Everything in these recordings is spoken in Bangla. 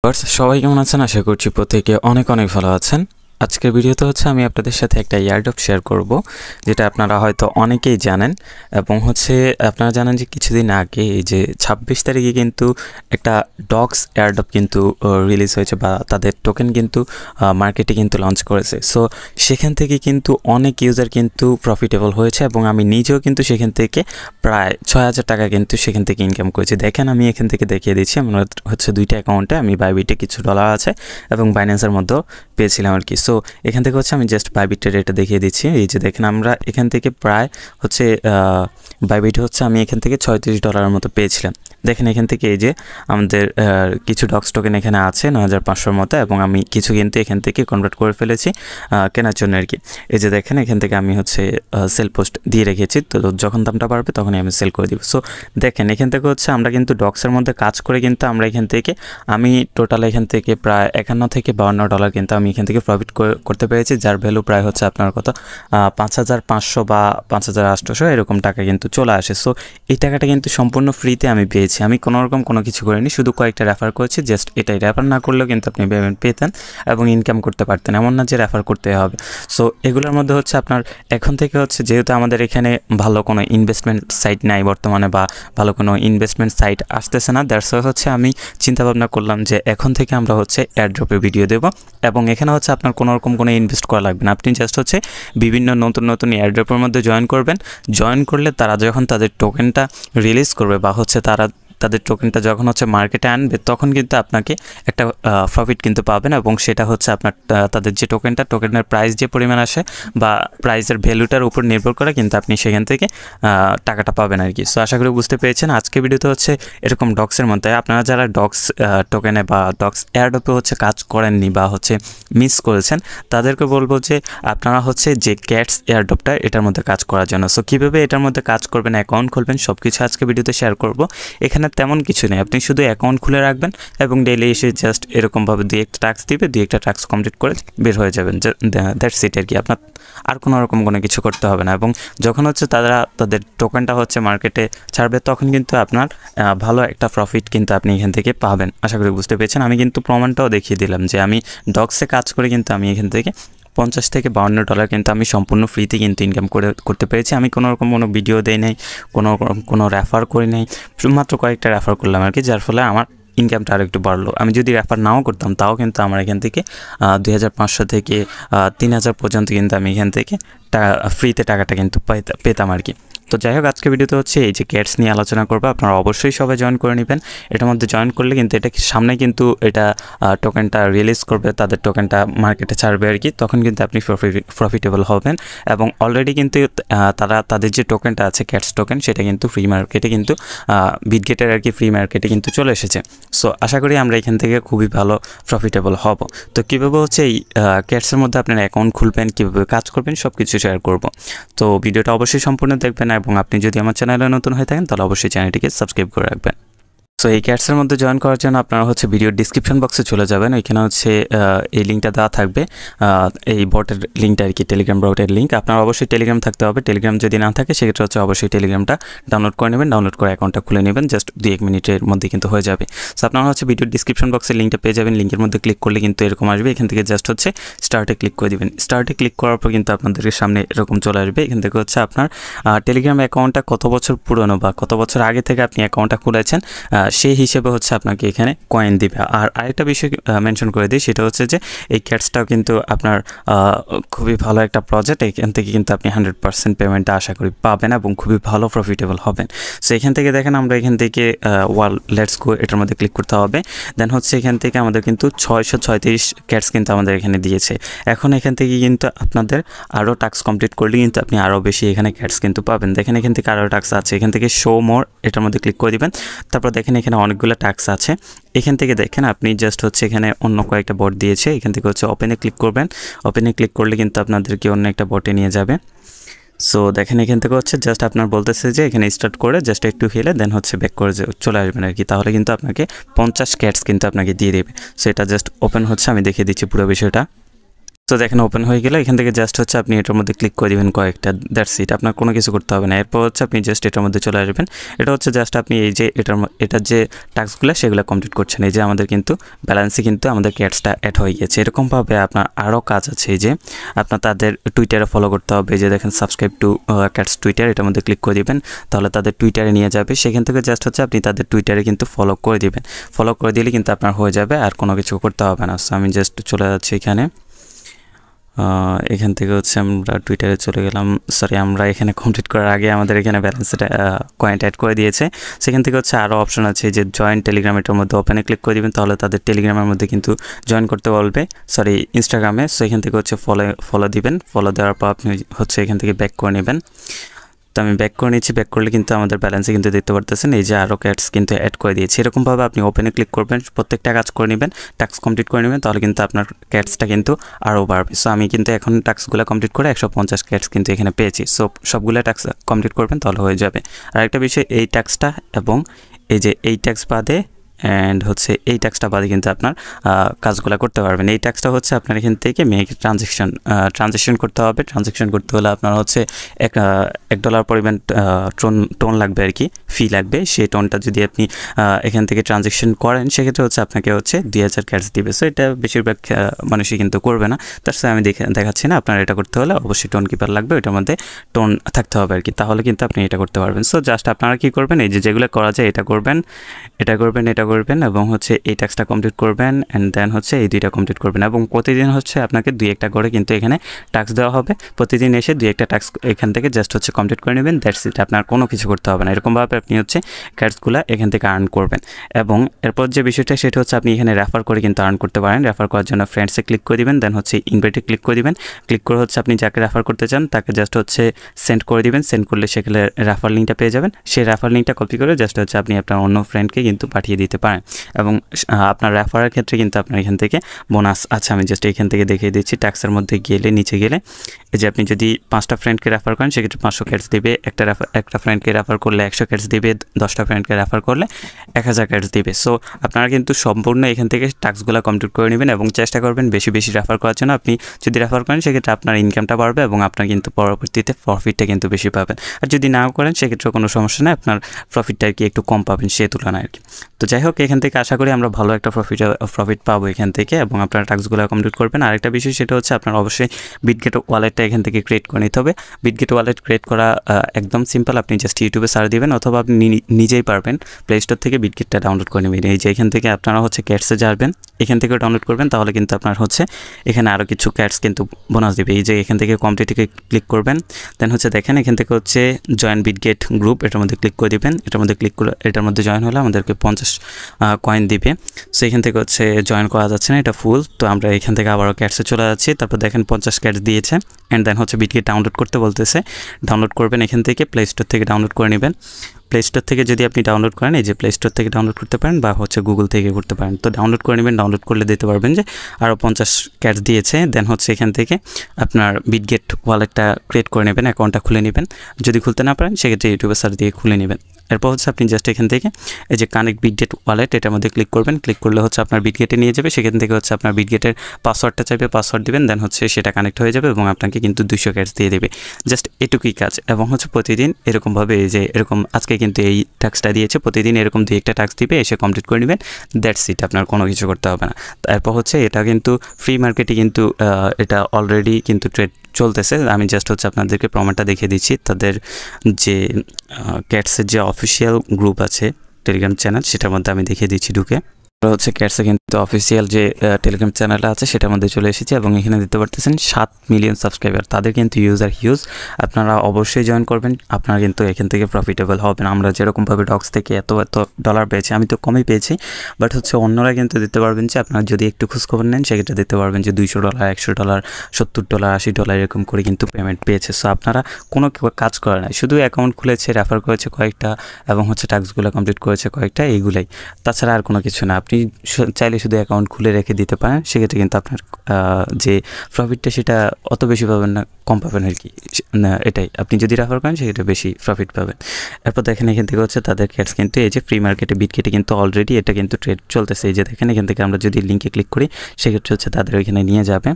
সবাই কেমন আছেন? আশা করছি প্রত্যেকে অনেক ভালো আছেন। আজকের ভিডিওতে আমি আপনাদের সাথে একটা এয়ারড্রপ শেয়ার করব, যেটা আপনারা হয়তো অনেকেই জানেন এবং আপনারা জানেন যে কিছুদিন আগে এই যে 26 তারিখে কিন্তু একটা ডগস এয়ারড্রপ কিন্তু রিলিজ হয়েছে বা তাদের টোকেন কিন্তু মার্কেটে কিন্তু লঞ্চ করেছে। সো সেখান থেকে কিন্তু অনেক ইউজার কিন্তু প্রফিটেবল হয়েছে এবং আমি নিজেও কিন্তু সেখান থেকে প্রায় 6000 টাকা কিন্তু সেখান থেকে ইনকাম করেছি। দেখেন আমি এখান থেকে দেখিয়ে দিচ্ছি। আমার দুইটা অ্যাকাউন্টে আমি বাইবিটে কিছু ডলার আছে এবং বাইন্যান্সের মধ্যেও পেয়েছিলাম আর কি। সো এখান থেকে আমি জাস্ট বাইবিটের রেটটা দেখিয়ে দিচ্ছি। এই যে দেখেন আমরা এখান থেকে প্রায় বাইবিটে আমি এখান থেকে $36 মতো পেয়েছিলাম। দেখেন এখান থেকে এই যে আমাদের কিছু ডগস টোকেন এখানে আছে 9500 মতো এবং আমি কিছু কিন্তু এখান থেকে কনভার্ট করে ফেলেছি কেনার জন্য আর কি। এই যে দেখেন এখান থেকে আমি সেল পোস্ট দিয়ে রেখেছি, তো যখন দামটা বাড়বে তখনই আমি সেল করে দিব। সো দেখেন এখান থেকে আমরা কিন্তু ডগসের মধ্যে কাজ করে কিন্তু আমরা আমি টোটাল এখান থেকে প্রায় 51 থেকে $52 কিন্তু আমি এখান থেকে প্রফিট করতে পেরেছি, যার ভ্যালু প্রায় আপনার কত 5500 বা 5800 এরকম টাকা কিন্তু চলে আসে। সো এই টাকাটা কিন্তু সম্পূর্ণ ফ্রিতে আমি পেয়েছি। আমি কোনোরকম কোনো কিছু করিনি, শুধু কয়েকটা রেফার করেছি। জাস্ট এটাই, রেফার না করলেও কিন্তু আপনি পেমেন্ট পেতেন এবং ইনকাম করতে পারতেন, এমন না যে রেফার করতে হবে। সো এগুলোর মধ্যে আপনার এখন থেকে যেহেতু আমাদের এখানে ভালো কোনো ইনভেস্টমেন্ট সাইট নাই বর্তমানে বা ভালো কোনো ইনভেস্টমেন্ট সাইট আসতেছে না, দ্যাটস আমি চিন্তা ভাবনা করলাম যে এখন থেকে আমরা এয়ারড্রপের ভিডিও দেব এবং এখানে আপনার কোনোরকম কোনো ইনভেস্ট করা লাগবে না। আপনি জাস্ট বিভিন্ন নতুন এয়ারড্রপের মধ্যে জয়েন করবেন। জয়েন করলে তারা যখন তাদের টোকেনটা রিলিজ করবে বা তাদের টোকেনটা যখন মার্কেটে আনবে তখন কিন্তু আপনাকে একটা প্রফিট কিন্তু পাবেন এবং সেটা আপনার তাদের যে টোকেনের প্রাইস যে পরিমাণ আসে বা প্রাইসের ভ্যালুটার উপর নির্ভর করে কিন্তু আপনি সেখান থেকে টাকাটা পাবেন আর কি। সো আশা করি বুঝতে পেরেছেন। আজকে ভিডিওতে এরকম ডগসের মধ্যে আপনারা যারা ডগস টোকেনে বা ডগস এয়ারড্রপে কাজ করেননি বা মিস করেছেন তাদেরকে বলবো যে আপনারা যে ক্যাটস এয়ারড্রপটা এটার মধ্যে কাজ করার জন্য। সো কীভাবে এটার মধ্যে কাজ করবেন, অ্যাকাউন্ট খুলবেন, সব কিছু আজকে ভিডিওতে শেয়ার করব। এখানে তেমন কিছু নেই, আপনি শুধু অ্যাকাউন্ট খুলে রাখবেন এবং ডেইলি এসে জাস্ট এরকমভাবে দুই একটা টাস্ক দিবে, দুই একটা টাস্ক কমপ্লিট করে বের হয়ে যাবেন। দ্যাটস ইট আর কি। আপনার আর কোনো কিছু করতে হবে না এবং যখন তাদের টোকেনটা মার্কেটে ছাড়বে তখন কিন্তু আপনার ভালো একটা প্রফিট কিন্তু আপনি এখান থেকে পাবেন। আশা করি বুঝতে পেরেছেন। আমি কিন্তু প্রমাণটাও দেখিয়ে দিলাম যে আমি ডগসে কাজ করে কিন্তু আমি এখান থেকে $50 থেকে $52 কিন্তু আমি সম্পূর্ণ ফ্রিতে কিন্তু ইনকাম করতে পেরেছি। আমি কোনো ভিডিও দেই নাই, কোনো রেফার করি নাই, শুধুমাত্র কয়েকটা রেফার করলাম আর কি, যার ফলে আমার ইনকামটা আর একটু বাড়লো। আমি যদি রেফার নাও করতাম তাও কিন্তু আমার এখান থেকে 2500 থেকে 3000 পর্যন্ত কিন্তু আমি এখান থেকে ফ্রিতে টাকাটা কিন্তু পেতাম আর কি। তো যাই হোক, আজকে ভিডিওতে এই যে ক্যাটস নিয়ে আলোচনা করবো। আপনারা অবশ্যই সবাই জয়েন করে নেবেন। এটার মধ্যে জয়েন করলে কিন্তু এটা সামনে কিন্তু এটা টোকেনটা রিলিজ করবে, তাদের টোকেনটা মার্কেটে ছাড়বে আর কি, তখন কিন্তু আপনি প্রফিটেবল হবেন এবং অলরেডি কিন্তু তাদের যে টোকেনটা আছে ক্যাটস টোকেন, সেটা কিন্তু ফ্রি মার্কেটে কিন্তু বিটগেটের আর কি ফ্রি মার্কেটে কিন্তু চলে এসেছে। সো আশা করি আমরা এখান থেকে খুবই ভালো প্রফিটেবল হব। তো কীভাবে এই ক্যাটসের মধ্যে আপনার অ্যাকাউন্ট খুলবেন, কীভাবে কাজ করবেন, সব কিছু শেয়ার করব। তো ভিডিওটা অবশ্যই সম্পূর্ণ দেখবেন এবং আপনি যদি আমার চ্যানেলে নতুন হয়ে থাকেন তাহলে অবশ্যই চ্যানেলটিকে সাবস্ক্রাইব করে রাখবেন। সো এই ক্যাটসের মধ্যে জয়েন করার জন্য আপনারা ভিডিওর ডিসক্রিপশন বক্সে চলে যাবেন। ওইখানে এই লিঙ্কটা দেওয়া থাকবে, এই বটের লিঙ্কটা আর কি, টেলিগ্রাম বটের লিঙ্ক। আপনার অবশ্যই টেলিগ্রাম থাকতে হবে। টেলিগ্রাম যদি না থাকে সেক্ষেত্রে অবশ্যই টেলিগ্রামটা ডাউনলোড করে নেবেন। ডাউনলোড করে অ্যাকাউন্টটা খুলে নেবেন, জাস্ট 2-1 মিনিটের মধ্যে কিন্তু হয়ে যাবে। সো আপনারা ভিডিওর ডিসক্রিপশন বক্সে লিঙ্কটা পেয়ে যাবেন। লিঙ্কের মধ্যে ক্লিক করলে কিন্তু এরকম আসবে। এখান থেকে জাস্ট স্টার্টে ক্লিক করে দেবেন। স্টার্টে ক্লিক করার পর কিন্তু আপনাদের সামনে এরকম চলে আসবে। এখান থেকে আপনার টেলিগ্রাম অ্যাকাউন্টটা কত বছর পুরনো বা কত বছর আগে থেকে আপনি অ্যাকাউন্টটা খুলেছেন সেই হিসেবে আপনাকে এখানে কয়েন দিবে। আর আরেকটা বিষয় মেনশন করে দিই, সেটা যে এই ক্যাটসটাও কিন্তু আপনার খুবই ভালো একটা প্রজেক্ট। এখান থেকে কিন্তু আপনি 100% পেমেন্টটা আশা করি পাবেন এবং খুবই ভালো প্রফিটেবল হবেন। সো এখান থেকে দেখেন আমরা এখান থেকে লেটস গো এটার মধ্যে ক্লিক করতে হবে। দেন এখান থেকে আমাদের কিন্তু 636 ক্যাটস কিন্তু আমাদের এখানে দিয়েছে। এখন এখান থেকে কিন্তু আপনাদের আরও টাস্ক কমপ্লিট করলে কিন্তু আপনি আরও বেশি এখানে ক্যাটস কিন্তু পাবেন। দেখেন এখান থেকে আরও টাস্ক আছে, এখান থেকে শো মোর এটার মধ্যে ক্লিক করে দিবেন। তারপর দেখেন এখানে অনেকগুলো টাস্ক আছে। এখান থেকে দেখেন আপনি জাস্ট এখানে অন্য কয়েকটা বট দিয়েছে। এখান থেকে ওপেনে ক্লিক করবেন। ওপেনে ক্লিক করলে কিন্তু আপনাদেরকে অন্য একটা বটে নিয়ে যাবে। সো দেখেন এখান থেকে জাস্ট আপনার বলতেছে যে এখানে স্টার্ট করে জাস্ট একটু হেলে দেন ব্যাক করে চলে আসবেন আর কি, তাহলে কিন্তু আপনাকে 50 ক্যাটস কিন্তু আপনাকে দিয়ে দেবে। সো এটা জাস্ট ওপেন আমি দেখিয়ে দিচ্ছি পুরো বিষয়টা। তো দেখেন ওপেন হয়ে গেলে এখান থেকে জাস্ট হচ্ছে আপনি এটার মধ্যে ক্লিক করে দিবেন কয়েকটা, দ্যাটস ইট। আপনার কোনো কিছু করতে হবে না। এরপর হচ্ছে আপনি জাস্ট এটার মধ্যে চলে আসবেন। এটা হচ্ছে জাস্ট আপনি এই যে এটার যে টাস্কগুলো সেগুলো কমপ্লিট করছেন। এই যে আমাদের কিন্তু ব্যালেন্সে কিন্তু আমাদের ক্যাটসটা অ্যাড হয়ে গেছে। এরকমভাবে আপনার আরও কাজ আছে। এই যে আপনার তাদের টুইটারে ফলো করতে হবে। এই যে দেখেন সাবস্ক্রাইব টু ক্যাটস টুইটার, এটার মধ্যে ক্লিক করে দিবেন, তাহলে তাদের টুইটারে নিয়ে যাবে। সেখান থেকে জাস্ট হচ্ছে আপনি তাদের টুইটারে কিন্তু ফলো করে দিবেন। ফলো করে দিলে কিন্তু আপনার হয়ে যাবে, আর কোনো কিছু করতে হবে না। সো আমি জাস্ট চলে যাচ্ছি এখানে। এখান থেকে হচ্ছে আমরা টুইটারে চলে গেলাম। সরি, আমরা এখানে কমপ্লিট করার আগে আমাদের এখানে ব্যালেন্সটা কয়েন্ট অ্যাড করে দিয়েছে। সেখান থেকে হচ্ছে আরও অপশন আছে যে জয়েন টেলিগ্রাম, এটার মধ্যে ওপেনে ক্লিক করে দিবেন, তাহলে তাদের টেলিগ্রামের মধ্যে কিন্তু জয়েন করতে বলবে, সরি ইনস্টাগ্রামে। সো এখান থেকে হচ্ছে ফলো দিবেন। ফলো দেওয়ার পর আপনি হচ্ছে এখান থেকে ব্যাক করে নেবেন। তো আমি ব্যাক করে নিচ্ছি। ব্যাক করলে কিন্তু আমাদের ব্যালেন্সে কিন্তু দেখতে পারতেছেন এই যে আরও ক্যাটস কিন্তু অ্যাড করে দিয়েছি। এরকমভাবে আপনি ওপেনে ক্লিক করবেন, প্রত্যেকটা কাজ করে নেবেন, টাস্ক কমপ্লিট করে নেবেন, তাহলে কিন্তু আপনার ক্যাটসটা কিন্তু আরও বাড়বে। সো আমি কিন্তু এখন টাস্কগুলো কমপ্লিট করে 150 ক্যাটস কিন্তু এখানে পেয়েছি। সো সবগুলো টাস্ক কমপ্লিট করবেন, তাহলে হয়ে যাবে। আর একটা বিষয়, এই টাস্কটা এবং এই যে এই টাস্ক বাদে অ্যান্ড হচ্ছে এই ট্যাক্সটা বাদে কিন্তু আপনার কাজগুলো করতে পারবেন। এই ট্যাক্সটা হচ্ছে আপনার এখান থেকে মেক ট্রানজেকশন করতে হবে। ট্রানজেকশন করতে হলে আপনার হচ্ছে $1 পরিমাণ টোন লাগবে আর কি, ফি লাগবে। সেই টোনটা যদি আপনি এখান থেকে ট্রানজেকশন করেন সেক্ষেত্রে হচ্ছে আপনাকে হচ্ছে 2000 ক্যাটস দিবে। সো এটা বেশিরভাগ মানুষই কিন্তু করবে না। তার সাথে আমি দেখাচ্ছি না। আপনার এটা করতে হলে অবশ্যই টোন কিপার লাগবে, ওইটার মধ্যে টোন থাকতে হবে আর কি, তাহলে কিন্তু আপনি এটা করতে পারবেন। সো জাস্ট আপনারা কী করবেন, এই যেগুলো করা যায় এটা করবেন, এটা করবেন এবং হচ্ছে এই টাস্কটা কমপ্লিট করবেন, অ্যান্ড দেন হচ্ছে এই দুইটা কমপ্লিট করবেন। এবং প্রতিদিন হচ্ছে আপনাকে 2-1টা করে কিন্তু এখানে টাস্ক দেওয়া হবে। প্রতিদিন এসে 2-1টা টাস্ক এখান থেকে জাস্ট হচ্ছে কমপ্লিট করে নেবেন, দ্যাটস ইট। আপনার কোনো কিছু করতে হবে না। এরকমভাবে আপনি হচ্ছে ক্যাটসগুলো এখান থেকে আর্ন করবেন। এবং এরপর যে বিষয়টা সেটা হচ্ছে আপনি এখানে রেফার করে কিন্তু আর্ন করতে পারেন। রেফার করার জন্য ফ্রেন্ডসে ক্লিক করে দিবেন, দেন হচ্ছে ইনভাইটে ক্লিক করে দিবেন। ক্লিক করে হচ্ছে আপনি যাকে রেফার করতে চান তাকে জাস্ট হচ্ছে সেন্ড করে দিবেন। সেন্ড করলে সেখানে রেফার লিঙ্কটা পেয়ে যাবেন। সেই রেফার লিঙ্কটা কপি করে জাস্ট হচ্ছে আপনি আপনার অন্য ফ্রেন্ডকে কিন্তু পাঠিয়ে দিতে পারেন। এবং আপনার রেফারের ক্ষেত্রে কিন্তু আপনার এখান থেকে বোনাস আছে। আমি জাস্ট এখান থেকে দেখিয়ে দিচ্ছি। ট্যাক্সের মধ্যে গেলে নিচে গেলে এই যে আপনি যদি 5টা ফ্রেন্ডকে রেফার করেন সেক্ষেত্রে 500 ক্যাটস দেবে। একটা ফ্রেন্ডকে রেফার করলে 100 ক্যাটস দেবে। 10টা ফ্রেন্ডকে রেফার করলে 1000 ক্যাটস দেবে। সো আপনারা কিন্তু সম্পূর্ণ এখান থেকে টাস্কগুলো কমপ্লিট করে নেবেন এবং চেষ্টা করবেন বেশি বেশি রেফার করার জন্য। আপনি যদি রেফার করেন সেক্ষেত্রে আপনার ইনকামটা বাড়বে এবং আপনার কিন্তু পরবর্তীতে প্রফিটটা কিন্তু বেশি পাবেন। আর যদি নাও করেন সেক্ষেত্রে কোনো সমস্যা নেই, আপনার প্রফিটটা আর কি একটু কম পাবেন সে তুলনায় আর কি। তো যাই হোক, এখান থেকে আশা করি আমরা ভালো একটা প্রফিট পাবো এখান থেকে এবং আপনারা টাস্কগুলো কমপ্লিট করবেন। আরেকটা বিষয় সেটা হচ্ছে আপনার অবশ্যই বিটগেট ওয়ালেটটা এখান থেকে ক্রিয়েট করে নিতে হবে। বিটগেট ওয়ালেট ক্রিয়েট করা একদম সিম্পল। আপনি জাস্ট ইউটিউবে সার্চ দিবেন অথবা আপনি নিজেই পারবেন, প্লে স্টোর থেকে বিটগেটটা ডাউনলোড করে নেবেন। এই যে এখান থেকে আপনারা হচ্ছে ক্যাটসে যাবেন, এখান থেকে ডাউনলোড করবেন, তাহলে কিন্তু আপনার হচ্ছে এখানে আরও কিছু ক্যাটস কিন্তু বোনাস দেবে। এই যে এখান থেকে কমপ্লিটে ক্লিক করবেন, দেন হচ্ছে দেখেন এখান থেকে হচ্ছে জয়েন বিটগেট গ্রুপ, এটার মধ্যে ক্লিক করে দিবেন। এটার মধ্যে ক্লিক করে এটার মধ্যে জয়েন হলে আমাদেরকে 50 কয়েন দিবে। সো এখান থেকে হচ্ছে জয়েন করা যাচ্ছে না, এটা ফুল। তো আমরা এখান থেকে আবারও ক্যাটসে চলে যাচ্ছি। তারপর দেখেন 50 ক্যাটস দিয়েছে, অ্যান্ড দেন হচ্ছে বিটগেট ডাউনলোড করতে বলতেছে। ডাউনলোড করবেন এখান থেকে, প্লে স্টোর থেকে ডাউনলোড করে নেবেন। প্লে স্টোর থেকে যদি আপনি ডাউনলোড করেন, এই যে প্লে স্টোর থেকে ডাউনলোড করতে পারেন বা হচ্ছে গুগল থেকে করতে পারেন। তো ডাউনলোড করে নেবেন। ডাউনলোড করলে দিতে পারবেন যে আরও 50 ক্যাটস দিয়েছে। দেন হচ্ছে এখান থেকে আপনার বিটগেট ওয়ালেটটা ক্রিয়েট করে নেবেন, অ্যাকাউন্টটা খুলে নেবেন। যদি খুলতে না পারেন সেক্ষেত্রে ইউটিউবে সার্চ দিয়ে খুলে নেবেন। এরপর হচ্ছে আপনি জাস্ট এখান থেকে এই যে কানেক্ট বিটগেট ওয়ালেট, এটার মধ্যে ক্লিক করবেন। ক্লিক করলে হচ্ছে আপনার বিটগেটে নিয়ে যাবে। সেখান থেকে হচ্ছে আপনার বিটগেটের পাসওয়ার্ডটা চাইবে, পাসওয়ার্ড দিবেন, দেন হচ্ছে সেটা কানেক্ট হয়ে যাবে এবং আপনাকে কিন্তু 200 ক্যাটস দিয়ে দেবে। জাস্ট এটুকুই কাজ। এবং হচ্ছে প্রতিদিন এরকমভাবে এই যে এরকম আজকে কিন্তু এই টাস্কটা দিয়েছে, প্রতিদিন এরকম 2-1টা টাস্ক দিবে, এসে কমপ্লিট করে নেবেন, দ্যাটস ইট। আপনার কোনো কিছু করতে হবে না। তারপর হচ্ছে এটা কিন্তু ফ্রি মার্কেটে কিন্তু এটা অলরেডি কিন্তু ট্রেড চলতেছে। আমি জাস্ট হচ্ছে আপনাদেরকে প্রমাণটা দেখিয়ে দিচ্ছি। তাদের যে ক্যাটসের যে অফিসিয়াল গ্রুপ আছে টেলিগ্রাম চ্যানেল, সেটার মধ্যে আমি দেখিয়ে দিচ্ছি ঢুকে। হচ্ছে ক্যাটসে কিন্তু অফিসিয়াল যে টেলিগ্রাম চ্যানেলটা আছে সেটার মধ্যে চলে এসেছি এবং এখানে দিতে পারতেছেন 7 মিলিয়ন সাবস্ক্রাইবার। তাদের কিন্তু ইউজার হিউজ। আপনারা অবশ্যই জয়েন করবেন, আপনারা কিন্তু এখান থেকে প্রফিটেবল হবেন। আমরা যেরকমভাবে ডক্স থেকে এত ডলার পেয়েছি, আমি তো কমই পেয়েছি, বাট হচ্ছে অন্যরা কিন্তু দিতে পারবেন যে আপনারা যদি একটু খোঁজখবর নেন সেক্ষেত্রে দিতে পারবেন যে $200, $100, $70, $80 এরকম করে কিন্তু পেমেন্ট পেয়েছে। সো আপনারা কোনো কাজ করে নাই, শুধু অ্যাকাউন্ট খুলেছে, রেফার করেছে কয়েকটা এবং হচ্ছে টাস্কগুলো কমপ্লিট করেছে কয়েকটা, এইগুলাই, তাছাড়া আর কোনো কিছু না। আপনি চাইলে শুধু অ্যাকাউন্ট খুলে রেখে দিতে পারেন, সেক্ষেত্রে কিন্তু আপনার যে প্রফিটটা সেটা অত বেশি পাবেন না, কম পাবেন আর কি। এটাই, আপনি যদি রেফার করেন সেক্ষেত্রে বেশি প্রফিট পাবেন। এরপর দেখেন এখান থেকে হচ্ছে তাদের ক্যাটস কিন্তু এই যে ফ্রি মার্কেটে বিটগেটে কিন্তু অলরেডি এটা কিন্তু ট্রেড চলতেছে। এই যে দেখেন এখান থেকে আমরা যদি লিঙ্কে ক্লিক করি সেক্ষেত্রে হচ্ছে তাদের ওইখানে নিয়ে যাবে।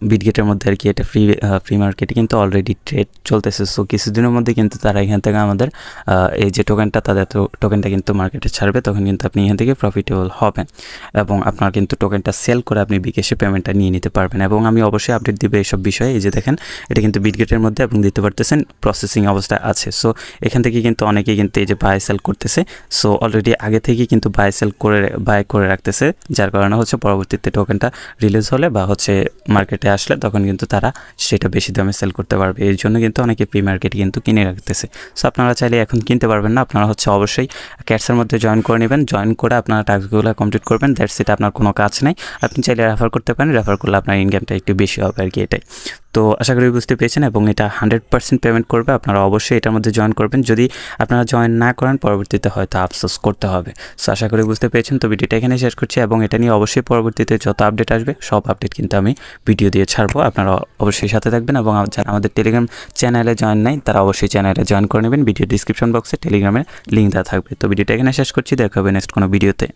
বিটগেটের মধ্যে আর কি এটা ফ্রি মার্কেটে কিন্তু অলরেডি ট্রেড চলতেছে। সো কিছুদিনের মধ্যে কিন্তু তারা এখান থেকে আমাদের এই যে টোকেনটা তাদের টোকেনটা কিন্তু মার্কেটে ছাড়বে, তখন কিন্তু আপনি এখান থেকে প্রফিটেবল হবেন এবং আপনার কিন্তু টোকেনটা সেল করে আপনি বিকাশে পেমেন্টটা নিয়ে নিতে পারবেন। এবং আমি অবশ্যই আপডেট দিব এইসব বিষয়ে। এই যে দেখেন এটা কিন্তু বিটগেটের মধ্যে এবং দিতে পারতেছেন প্রসেসিং অবস্থায় আছে। সো এখান থেকে কিন্তু অনেকেই কিন্তু এই যে বাই সেল করতেছে। সো অলরেডি আগে থেকেই কিন্তু বাই করে রাখতেছে, যার কারণে হচ্ছে পরবর্তীতে টোকেনটা রিলিজ হলে বা হচ্ছে মার্কেটে আসলে তখন কিন্তু তারা সেটা বেশি দামে সেল করতে পারবে। এর জন্য কিন্তু অনেকে প্রি মার্কেট কিন্তু কিনে রাখতেছে। সো আপনারা চাইলে এখন কিনতে পারবেন না, আপনারা হচ্ছে অবশ্যই ক্যাটসের মধ্যে জয়েন করে নেবেন। জয়েন করে আপনারা টাস্কগুলো কমপ্লিট করবেন, দ্যাটস ইট। আপনার কোনো কাজ নেই, আপনি চাইলে রেফার করতে পারেন, রেফার করলে আপনার ইনকামটা একটু বেশি হবে আর কি, এটাই। তো আশা করি বুঝতে পেরেছেন এবং এটা 100% পেমেন্ট করবে। আপনারা অবশ্যই এটার মধ্যে জয়েন করবেন, যদি আপনারা জয়েন না করেন পরবর্তীতে হয়তো আফসোস করতে হবে। সো আশা করি বুঝতে পেরেছেন। তো ভিডিওটা এখানে শেষ করছি এবং এটা নিয়ে অবশ্যই পরবর্তীতে যত আপডেট আসবে সব আপডেট কিন্তু আমি ভিডিও দিয়ে ছাড়বো, আপনারা অবশ্যই সাথে থাকবেন। এবং যারা আমাদের টেলিগ্রাম চ্যানেলে জয়েন নাই তারা অবশ্যই চ্যানেলে জয়েন করে নেবেন, ভিডিও ডিসক্রিপশন বক্সে টেলিগ্রামের লিঙ্ক দেওয়া থাকবে। তো ভিডিওটা এখানে শেষ করছি, দেখা হবে নেক্সট কোনো ভিডিওতে।